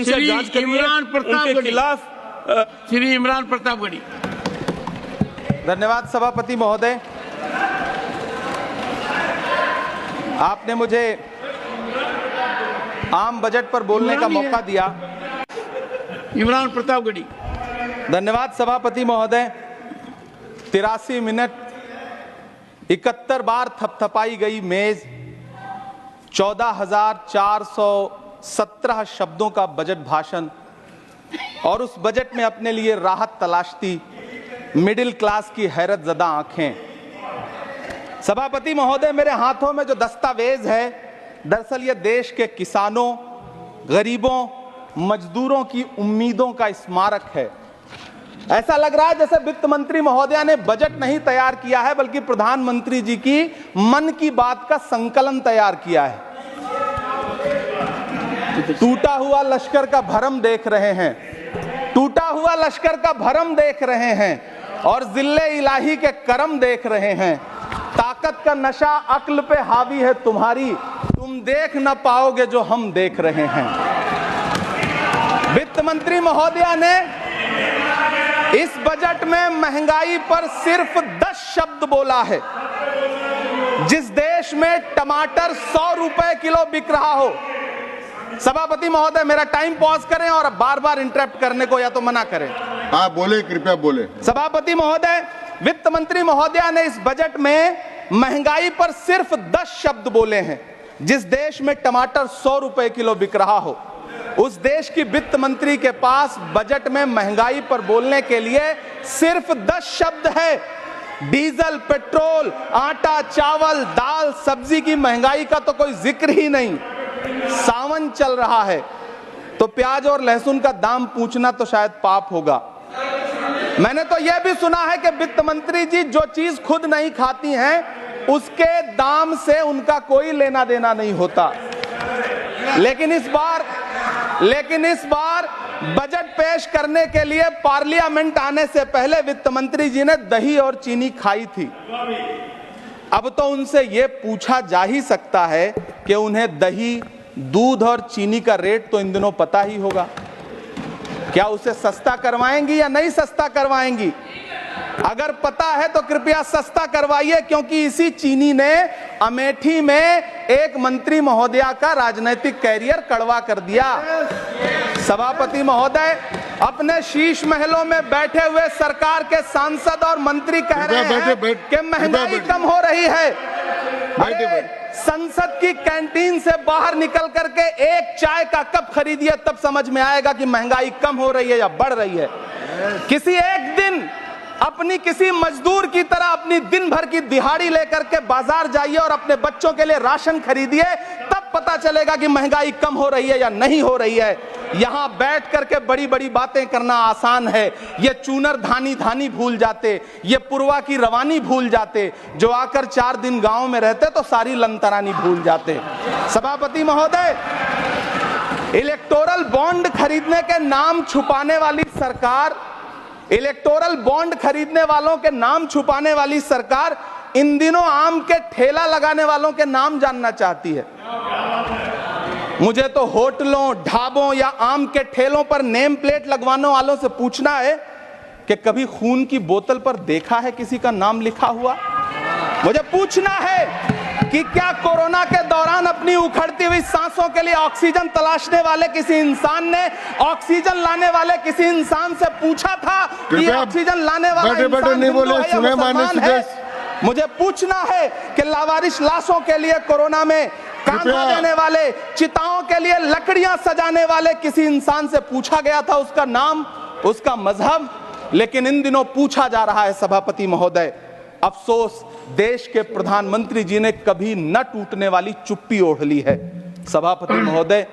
एजेंसियां जांच कर रही हैं उनके खिलाफ। श्री इमरान प्रतापगढ़ी। धन्यवाद सभापति महोदय, आपने मुझे आम बजट पर बोलने का मौका दिया। इमरान प्रतापगढ़ी। धन्यवाद सभापति महोदय। 83 मिनट 71 बार थपथपाई गई मेज, 14,417 शब्दों का बजट भाषण और उस बजट में अपने लिए राहत तलाशती मिडिल क्लास की हैरतजदा आंखें। सभापति महोदय, मेरे हाथों में जो दस्तावेज है दरअसल ये देश के किसानों, गरीबों, मजदूरों की उम्मीदों का स्मारक है। ऐसा लग रहा है जैसे वित्त मंत्री महोदया ने बजट नहीं तैयार किया है बल्कि प्रधानमंत्री जी की मन की बात का संकलन तैयार किया है। टूटा हुआ लश्कर का भरम देख रहे हैं, टूटा हुआ लश्कर का भरम देख रहे हैं और जिल्ले इलाही के करम देख रहे हैं। ताकत का नशा अक्ल पे हावी है तुम्हारी, तुम देख न पाओगे जो हम देख रहे हैं। वित्त मंत्री महोदया ने इस बजट में महंगाई पर सिर्फ 10 शब्द बोला है। जिस देश में टमाटर 100 रुपए किलो बिक रहा हो। सभापति महोदय, मेरा टाइम पॉज करें और बार बार इंटरप्ट करने को या तो मना करें। हाँ बोले, कृपया बोले। सभापति महोदय, वित्त मंत्री महोदया ने इस बजट में महंगाई पर सिर्फ 10 शब्द बोले हैं। जिस देश में टमाटर 100 रुपए किलो बिक रहा हो, उस देश की वित्त मंत्री के पास बजट में महंगाई पर बोलने के लिए सिर्फ 10 शब्द है। डीजल, पेट्रोल, आटा, चावल, दाल, सब्जी की महंगाई का तो कोई जिक्र ही नहीं। सावन चल रहा है तो प्याज और लहसुन का दाम पूछना तो शायद पाप होगा। मैंने तो यह भी सुना है कि वित्त मंत्री जी जो चीज खुद नहीं खाती हैं उसके दाम से उनका कोई लेना देना नहीं होता। लेकिन इस बार बजट पेश करने के लिए पार्लियामेंट आने से पहले वित्त मंत्री जी ने दही और चीनी खाई थी। अब तो उनसे यह पूछा जा ही सकता है कि उन्हें दही, दूध और चीनी का रेट तो इन दिनों पता ही होगा। क्या उसे सस्ता करवाएंगी या नहीं सस्ता करवाएंगी? अगर पता है तो कृपया सस्ता करवाइए, क्योंकि इसी चीनी ने अमेठी में एक मंत्री महोदया का राजनीतिक कैरियर कड़वा कर दिया। सभापति महोदय, अपने शीश महलों में बैठे हुए सरकार के सांसद और मंत्री कह रहे हैं कि महंगाई कम हो रही है। संसद की कैंटीन से बाहर निकल करके एक चाय का कप खरीदिए, तब समझ में आएगा कि महंगाई कम हो रही है या बढ़ रही है। किसी एक दिन अपनी किसी मजदूर की तरह अपनी दिन भर की दिहाड़ी लेकर के बाजार जाइए और अपने बच्चों के लिए राशन खरीदिए, तब पता चलेगा कि महंगाई कम हो रही है या नहीं हो रही है। यहां बैठ करके बड़ी बड़ी बातें करना आसान है। ये चूनर धानी भूल जाते, ये पुरवा की रवानी भूल जाते, जो आकर 4 दिन गांव में रहते तो सारी लंतरानी भूल जाते। सभापति महोदय, इलेक्टोरल बॉन्ड खरीदने के नाम छुपाने वाली सरकार, इलेक्टोरल बॉन्ड खरीदने वालों के नाम छुपाने वाली सरकार इन दिनों आम के ठेला लगाने वालों के नाम जानना चाहती है। मुझे तो होटलों, ढाबों या आम के ठेलों पर नेम प्लेट लगवाने वालों से पूछना है कि कभी खून की बोतल पर देखा है किसी का नाम लिखा हुआ? मुझे पूछना है कि क्या कोरोना के दौरान अपनी उखड़ती हुई सांसों के लिए ऑक्सीजन तलाशने वाले किसी इंसान ने ऑक्सीजन लाने वाले किसी इंसान से पूछा था कि ऑक्सीजन लाने वाला इंसान हिंदू है या मुसलमान है? मुझे पूछना है कि लावारिश लाशों के लिए कोरोना में कांधा देने वाले, चिताओं के लिए लकड़ियां सजाने वाले किसी इंसान से पूछा गया था उसका नाम, उसका मजहब? लेकिन इन दिनों पूछा जा रहा है। सभापति महोदय, अफसोस देश के प्रधानमंत्री जी ने कभी न टूटने वाली चुप्पी ओढ़ ली है। सभापति महोदय,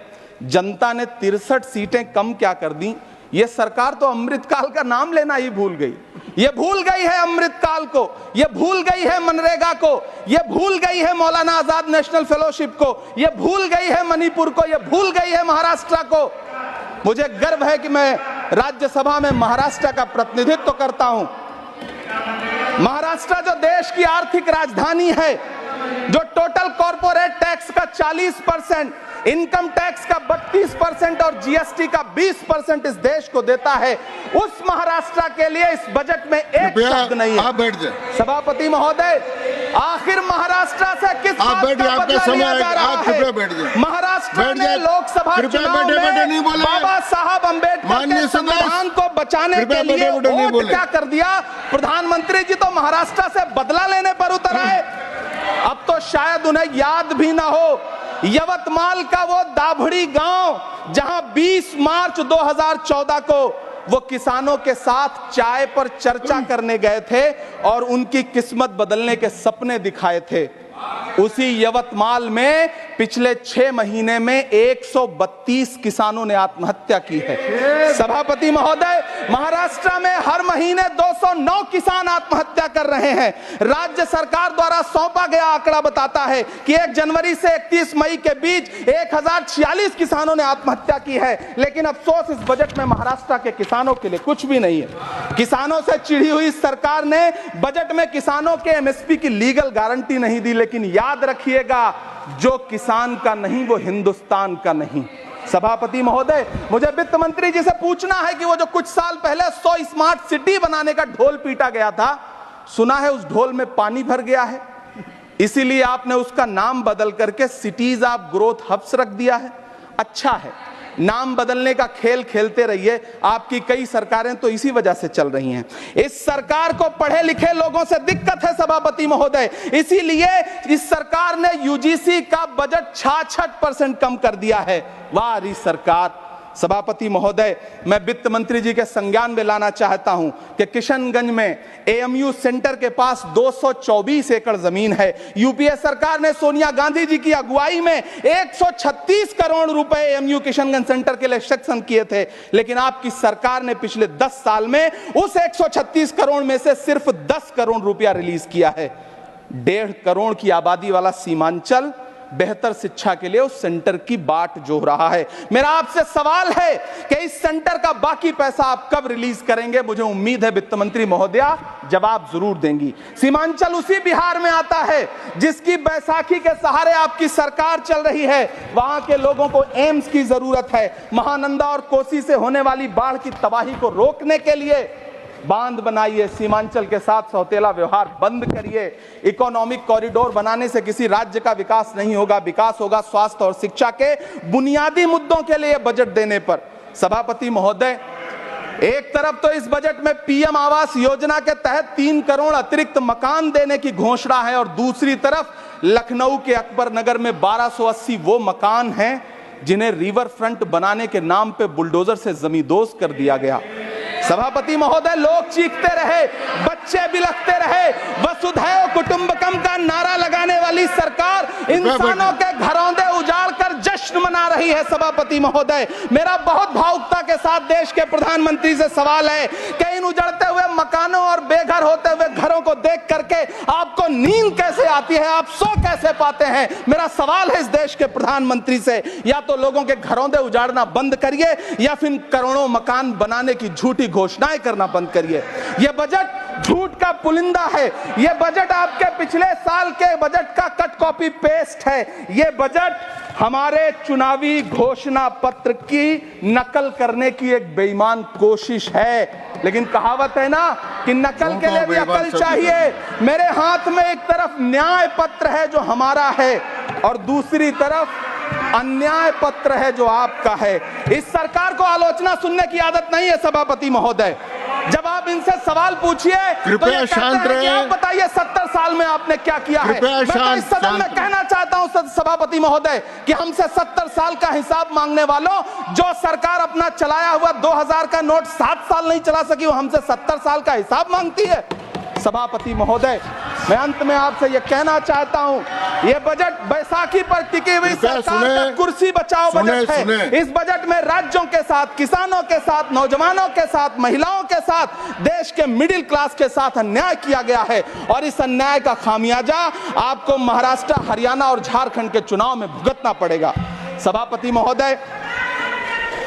जनता ने 63 सीटें कम क्या कर दी? ये सरकार तो अमृतकाल का नाम लेना ही भूल गई। ये भूल गई है अमृतकाल को, ये भूल गई है मनरेगा को, ये भूल गई है मौलाना आजाद नेशनल फेलोशिप को, ये भूल गई है मणिपुर को, ये भूल गई है महाराष्ट्र को। मुझे गर्व है कि मैं राज्यसभा में महाराष्ट्र का प्रतिनिधित्व करता हूं। महाराष्ट्र जो देश की आर्थिक राजधानी है, जो टोटल कॉर्पोरेट टैक्स का 40% इनकम टैक्स का 32% और जीएसटी का 20% इस देश को देता है, उस महाराष्ट्र के लिए इस बजट में एक शब्द नहीं है। आप बैठ जाए। सभापति महोदय, आखिर महाराष्ट्र से किस बात का बदला लिया जा रहा है? महाराष्ट्र में लोकसभा चुनाव में बाबा साहब अम्बेडकर के संविधान को बचाने के लिए वोट क्या कर दिया? प्रधानमंत्री जी तो महाराष्ट्र से बदला लेने पर उतर आए। अब तो शायद उन्हें याद भी ना हो यवतमाल का वो दाभड़ी गांव जहां 20 मार्च 2014 को वो किसानों के साथ चाय पर चर्चा करने गए थे और उनकी किस्मत बदलने के सपने दिखाए थे। उसी यवतमाल में पिछले 6 महीने में 132 किसानों ने आत्महत्या की है। सभापति महोदय, महाराष्ट्र में हर महीने 209 किसान आत्महत्या कर रहे हैं। राज्य सरकार द्वारा सौंपा गया आंकड़ा बताता है कि 1 जनवरी से 31 मई के बीच 1046 किसानों ने आत्महत्या की है। लेकिन अफसोस, इस बजट में महाराष्ट्र के किसानों के लिए कुछ भी नहीं है। किसानों से चिढ़ी हुई सरकार ने बजट में किसानों के एमएसपी की लीगल गारंटी नहीं दी। लेकिन याद रखिएगा, जो किसान का नहीं वो हिंदुस्तान का नहीं। सभापति महोदय, मुझे वित्त मंत्री जी से पूछना है कि वो जो कुछ साल पहले 100 स्मार्ट सिटी बनाने का ढोल पीटा गया था, सुना है उस ढोल में पानी भर गया है, इसीलिए आपने उसका नाम बदल करके सिटीज ऑफ ग्रोथ हब्स रख दिया है। अच्छा है, नाम बदलने का खेल खेलते रहिए, आपकी कई सरकारें तो इसी वजह से चल रही हैं। इस सरकार को पढ़े लिखे लोगों से दिक्कत है सभापति महोदय, इसीलिए इस सरकार ने यूजीसी का बजट 66% कम कर दिया है। वाह री सरकार। सभापति महोदय, मैं वित्त मंत्री जी के संज्ञान में लाना चाहता हूं कि किशनगंज में एएमयू सेंटर के पास 224 एकड़ जमीन है। यूपीए सरकार ने सोनिया गांधी जी की अगुवाई में 136 करोड़ रुपए एएमयू किशनगंज सेंटर के लिए सेक्शन किए थे। लेकिन आपकी सरकार ने पिछले 10 साल में उस 136 करोड़ में से सिर्फ 10 करोड़ रुपया रिलीज किया है। 1.5 करोड़ की आबादी वाला सीमांचल बेहतर शिक्षा के लिए उस सेंटर की बाट जोह रहा है। मेरा आपसे सवाल है कि इस सेंटर का बाकी पैसा आप कब रिलीज करेंगे? मुझे उम्मीद है वित्त मंत्री महोदया जवाब जरूर देंगी। सीमांचल उसी बिहार में आता है जिसकी बैसाखी के सहारे आपकी सरकार चल रही है। वहां के लोगों को एम्स की जरूरत है। महानंदा और कोसी से होने वाली बाढ़ की तबाही को रोकने के लिए बांध बनाइए, सीमांचल के साथ सौतेला व्यवहार बंद करिए। इकोनॉमिक कॉरिडोर बनाने से किसी राज्य का विकास नहीं होगा, विकास होगा स्वास्थ्य और शिक्षा के बुनियादी मुद्दों के लिए बजट देने पर। सभापति महोदय, एक तरफ तो इस बजट में पीएम आवास योजना के तहत 3 करोड़ अतिरिक्त मकान देने की घोषणा है और दूसरी तरफ लखनऊ के अकबर नगर में 1280 वो मकान हैं जिन्हें रिवर फ्रंट बनाने के नाम पे बुलडोजर से जमींदोज कर दिया गया। सभापति महोदय, लोग चीखते रहे, बच्चे बिलखते रहे, वसुधैव कुटुंबकम का नारा लगाने वाली सरकार इंसानों के घरौंदे उजाड़ कर जश्न मना रही है। सभापति महोदय, मेरा बहुत भावुकता के साथ देश के प्रधानमंत्री से सवाल है कि इन उजड़ते हुए मकानों और बेघर होते हुए घरों को देख करके आपको नींद कैसे आती है, आप सो कैसे पाते हैं? मेरा सवाल है इस देश के प्रधानमंत्री से, या तो लोगों के घरौंदे उजाड़ना बंद करिए या फिर करोड़ों मकान बनाने की झूठी घोषणाएं करना बंद करिए। यह बजट झूठ का पुलिंदा है। यह बजट आपके पिछले साल के बजट का कट कॉपी पेस्ट है। यह बजट हमारे चुनावी घोषणा पत्र की नकल करने की एक बेईमान कोशिश है। लेकिन कहावत है ना कि नकल के लिए भी अकल चाहिए। मेरे हाथ में एक तरफ न्याय पत्र है जो हमारा है और दूसरी तरफ अन्याय पत्र है जो आपका है। इस सरकार को आलोचना सुनने की आदत नहीं है सभापति महोदय। जब आप इनसे सवाल पूछिए तो ये शांत रहिए, आप बताइए 70 साल में आपने क्या किया है। मैं तो इस सदन में कहना चाहता हूं सभापति महोदय कि हमसे 70 साल का हिसाब मांगने वालों, जो सरकार अपना चलाया हुआ 2000 का नोट 7 साल नहीं चला सकी, वो हमसे 70 साल का हिसाब मांगती है। सभापति महोदय, मैं अंत में आपसे यह कहना चाहता हूं, यह बजट बैसाखी पर टिकी हुई सरकार का कुर्सी बचाओ बजट है। इस बजट में राज्यों के साथ, किसानों के साथ, नौजवानों के साथ, महिलाओं के साथ, देश के मिडिल क्लास के साथ अन्याय किया गया है और इस अन्याय का खामियाजा आपको महाराष्ट्र, हरियाणा और झारखंड के चुनाव में भुगतना पड़ेगा। सभापति महोदय,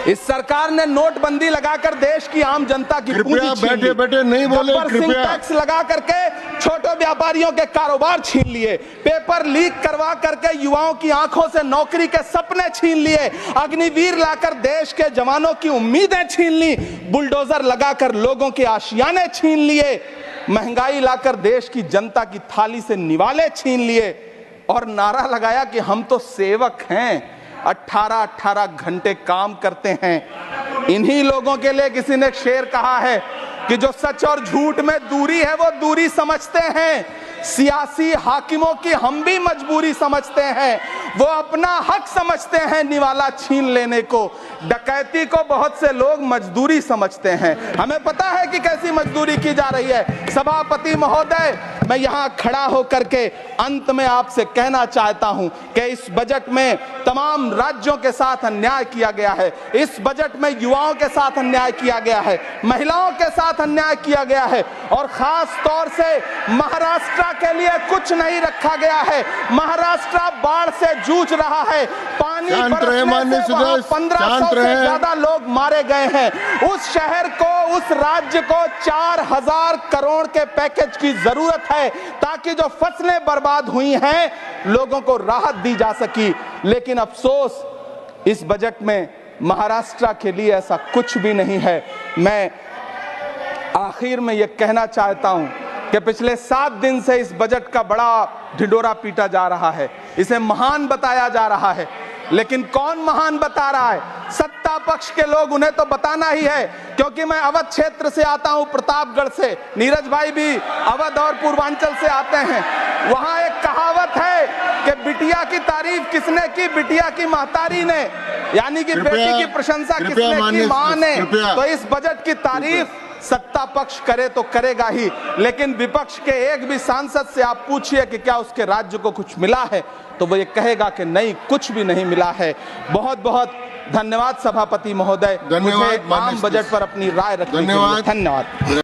इस सरकार ने नोटबंदी लगाकर देश की आम जनता की पूंजी बैठे बैठे नहीं बोले, टैक्स लगा करके छोटे व्यापारियों के कारोबार छीन लिए, पेपर लीक करवा करके युवाओं की आंखों से नौकरी के सपने छीन लिए, अग्निवीर लाकर देश के जवानों की उम्मीदें छीन ली, बुलडोजर लगाकर लोगों के आशियाने छीन लिए, महंगाई लाकर देश की जनता की थाली से निवाले छीन लिए और नारा लगाया कि हम तो सेवक हैं, 18-18 घंटे काम करते हैं। इन्हीं लोगों के लिए किसी ने शेर कहा है कि जो सच और झूठ में दूरी है वो दूरी समझते हैं, सियासी हाकिमों की हम भी मजबूरी समझते हैं, वो अपना हक समझते हैं निवाला छीन लेने को, डकैती को बहुत से लोग मजदूरी समझते हैं। हमें पता है कि कैसी मजदूरी की जा रही है। सभापति महोदय, मैं यहां खड़ा होकर के अंत में आपसे कहना चाहता हूं कि इस बजट में तमाम राज्यों के साथ अन्याय किया गया है, इस बजट में युवाओं के साथ अन्याय किया गया है, महिलाओं के साथ अन्याय किया गया है और खास तौर से महाराष्ट्र के लिए कुछ नहीं रखा गया है। महाराष्ट्र बाढ़ से जूझ रहा है, पानी बरसने से वहां 1500 से ज्यादा लोग मारे गए हैं। उस शहर को, उस राज्य को 4000 करोड़ के पैकेज की जरूरत है ताकि जो फसलें बर्बाद हुई हैं लोगों को राहत दी जा सकी। लेकिन अफसोस इस बजट में महाराष्ट्र के लिए ऐसा कुछ भी नहीं है। मैं आखिर में यह कहना चाहता हूं कि पिछले 7 दिन से इस बजट का बड़ा ढिंढोरा पीटा जा रहा है, इसे महान बताया जा रहा है, लेकिन कौन महान बता रहा है? सत्ता पक्ष के लोग, उन्हें तो बताना ही है, क्योंकि मैं अवध क्षेत्र से आता हूं, प्रतापगढ़ से, नीरज भाई भी अवध और पूर्वांचल से आते हैं। वहां एक कहावत है कि बिटिया की तारीफ किसने की? बिटिया की महतारी ने, यानी कि बेटी की प्रशंसा किसने की? मां ने। तो इस बजट की तारीफ सत्ता पक्ष करे तो करेगा ही, लेकिन विपक्ष के एक भी सांसद से आप पूछिए कि क्या उसके राज्य को कुछ मिला है, तो वो ये कहेगा कि नहीं, कुछ भी नहीं मिला है। बहुत बहुत धन्यवाद सभापति महोदय, मुझे आम बजट पर अपनी राय रखने के लिए। धन्यवाद।